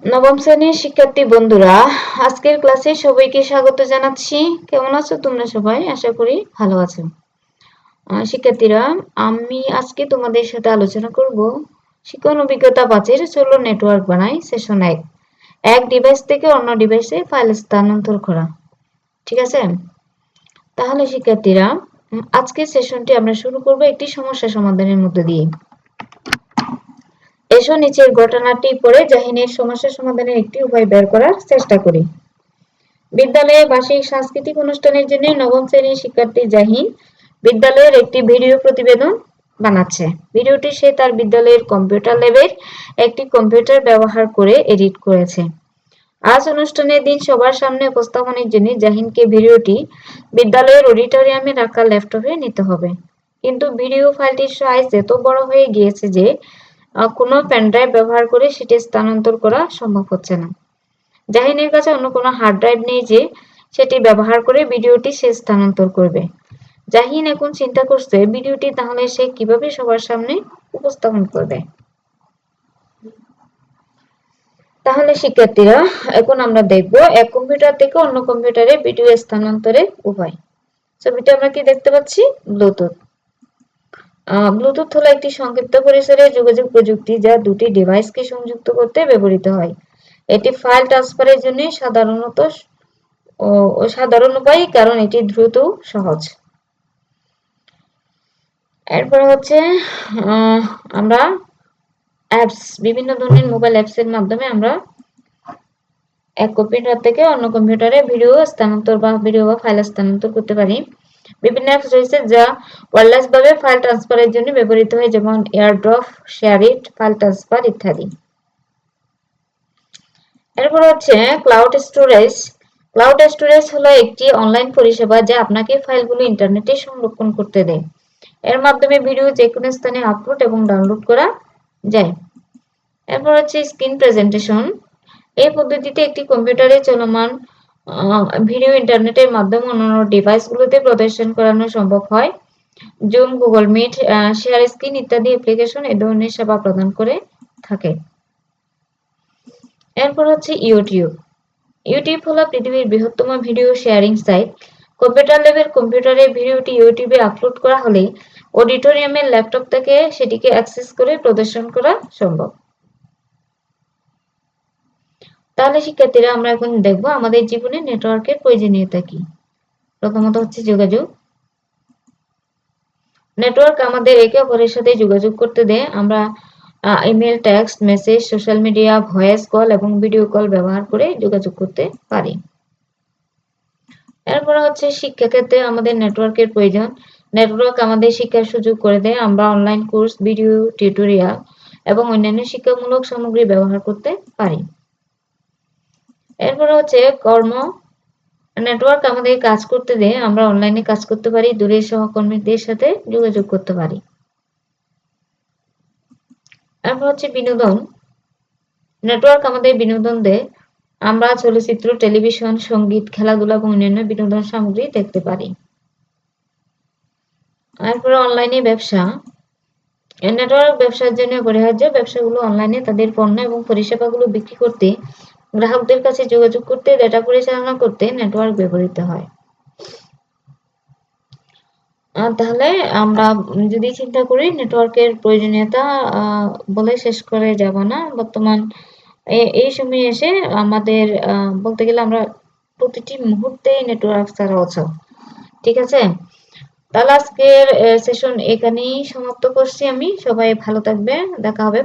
নবম শ্রেণীর শিক্ষার্থী বন্ধুরা, আজকের ক্লাসে সবাইকে স্বাগত জানাচ্ছি। কেমন আছো তোমরা সবাই? আশা করি ভালো আছো। শিক্ষার্থীরা, আমি আজকে তোমাদের সাথে আলোচনা করব শিক্ষণ অভিজ্ঞতা 5-এর চলো নেটওয়ার্ক বানাই সেশন 1, এক ডিভাইস থেকে অন্য ডিভাইসে ফাইল স্থানান্তর করা। ঠিক আছে? তাহলে শিক্ষার্থীরা, আজকের সেশনটি আমরা শুরু করব একটি সমস্যা সমাধানের মধ্য দিয়ে। এসো নিচের ঘটনাটি পড়ে জাহিনের সমস্যা সমাধানের একটি উপায় বের করার চেষ্টা করি। বিদ্যালয়ে বার্ষিক সাংস্কৃতিক অনুষ্ঠানের জন্য নবম শ্রেণীর শিক্ষার্থী জাহিন বিদ্যালয়ের একটি ভিডিও প্রতিবেদন বানাচ্ছে। ভিডিওটি সে তার বিদ্যালয়ের কম্পিউটার ল্যাবের একটি কম্পিউটার ব্যবহার করে এডিট করেছে। আজ অনুষ্ঠানের দিন সবার সামনে উপস্থাপনের জন্য জাহিনকে ভিডিওটি বিদ্যালয়ের অডিটোরিয়ামে রাখা ল্যাপটপে নিতে হবে। কিন্তু ভিডিও ফাইলটির সাইজ এত বড় হয়ে গিয়েছে যে কোনো পেনড্রাইভ ব্যবহার করে সেটি স্থানান্তর করা সম্ভব হচ্ছে না। জাহিনের কাছে অন্য কোনো হার্ড ড্রাইভ নেই যে সেটি ব্যবহার করে ভিডিওটি সে স্থানান্তর করবে। জাহিন এখন চিন্তা করছে ভিডিওটি তাহলে সে কিভাবে সবার সামনে উপস্থাপন করবে। তাহলে শিক্ষার্থীরা, এখন আমরা দেখব এক কম্পিউটার থেকে অন্য কম্পিউটারে ভিডিও স্থানান্তরের উপায়। ছবিতে আমরা কি দেখতে পাচ্ছি? ব্লুটুথ। ব্লুটুথ হলো একটি সংক্ষিপ্ত পরিসরের যোগাযোগ প্রযুক্তি যা দুটি ডিভাইসকে সংযুক্ত করতে ব্যবহৃত হয়। এটি ফাইল ট্রান্সফারের জন্য সাধারণ উপায়, কারণ এটি দ্রুত সহজ। এরপর হচ্ছে আমরা অ্যাপস, বিভিন্ন ধরনের মোবাইল অ্যাপস এর মাধ্যমে আমরা এক কম্পিউটার থেকে অন্য কম্পিউটারে ভিডিও স্থানান্তর বা ফাইল স্থানান্তর করতে পারি। বিভিন্ন অ্যাপস রয়েছে যা ওয়্যারলেস ভাবে ফাইল ট্রান্সফারের জন্য ব্যবহৃত হয়, যেমন এয়ারড্রপ, শেয়ারিট, ফাইল ট্রান্সফার ইত্যাদি। এরপর হচ্ছে ক্লাউড স্টোরেজ। ক্লাউড স্টোরেজ হলো একটি অনলাইন পরিষেবা যা আপনাকে ফাইলগুলো ইন্টারনেটে সংরক্ষণ করতে দেয়। এর মাধ্যমে ভিডিও যে কোনো স্থানে আপলোড এবং ডাউনলোড করা যায়। এরপর হচ্ছে স্ক্রিন প্রেজেন্টেশন। এই পদ্ধতিতে একটি কম্পিউটারে চলমান ভিডিও ইন্টারনেটের মাধ্যমে অন্যান্য ডিভাইসগুলোতে প্রদর্শন করানো সম্ভব হয়। Zoom, Google Meet, share screen ইত্যাদি অ্যাপ্লিকেশন এ ধরনের সেবা প্রদান করে থাকে। এরপর হচ্ছে ইউটিউব। ইউটিউব হলো পৃথিবীর বৃহত্তম ভিডিও শেয়ারিং সাইট। কম্পিউটার ল্যাবের কম্পিউটারে ভিডিওটি ইউটিউবে আপলোড করা হলে অডিটোরিয়ামের ল্যাপটপ থেকে সেটিকে অ্যাক্সেস করে প্রদর্শন করা সম্ভব। তাহলে শিক্ষার্থীরা, আমরা এখন দেখব আমাদের জীবনে নেটওয়ার্কের প্রয়োজনীয়তা কি। প্রথমত হচ্ছে যোগাযোগ। নেটওয়ার্ক আমাদের একে অপরের সাথে যোগাযোগ করতে দেয়। আমরা email, text message, social media, voice call এবং ভিডিও কল ব্যবহার করে যোগাযোগ করতে পারি। এরপর হচ্ছে শিক্ষাক্ষেত্রে আমাদের নেটওয়ার্কের প্রয়োজন। নেটওয়ার্ক আমাদের শিক্ষার সুযোগ করে দেয়। আমরা অনলাইন কোর্স, ভিডিও টিউটোরিয়াল এবং অন্যান্য শিক্ষামূলক সামগ্রী ব্যবহার করতে পারি। এরপর হচ্ছে কর্ম। নেটওয়ার্ক আমাদের কাজ করতে দেয়। আমরা অনলাইনে কাজ করতে পারি, দূরের সহকর্মীদের সাথে যোগাযোগ করতে পারি। এরপর হচ্ছে বিনোদন। নেটওয়ার্ক আমাদের বিনোদন দেয়। আমরা চলচ্চিত্র, টেলিভিশন, সঙ্গীত, খেলাধুলা এবং অন্যান্য বিনোদন সামগ্রী দেখতে পারি। এরপরে অনলাইনে ব্যবসা। নেটওয়ার্ক ব্যবসার জন্য অপরিহার্য। ব্যবসাগুলো অনলাইনে তাদের পণ্য এবং পরিষেবাগুলো বিক্রি করতে, গ্রাহকদের কাছে যোগাযোগ করতে, ডেটা পরিচালনা করতে নেটওয়ার্ক ব্যবহৃত হয়। তাহলে আমরা যদি চিন্তা করি নেটওয়ার্কের প্রয়োজনীয়তা বলে শেষ করে যাব না। বর্তমান এই সময়ে এসে আমাদের বলতে গেলে আমরা প্রতিটি মুহূর্তেই নেটওয়ার্ক ছাড়া অচল। ঠিক আছে? তাহলে আজকের সেশন এখানেই সমাপ্ত করছি আমি। সবাই ভালো থাকবে। দেখা হবে।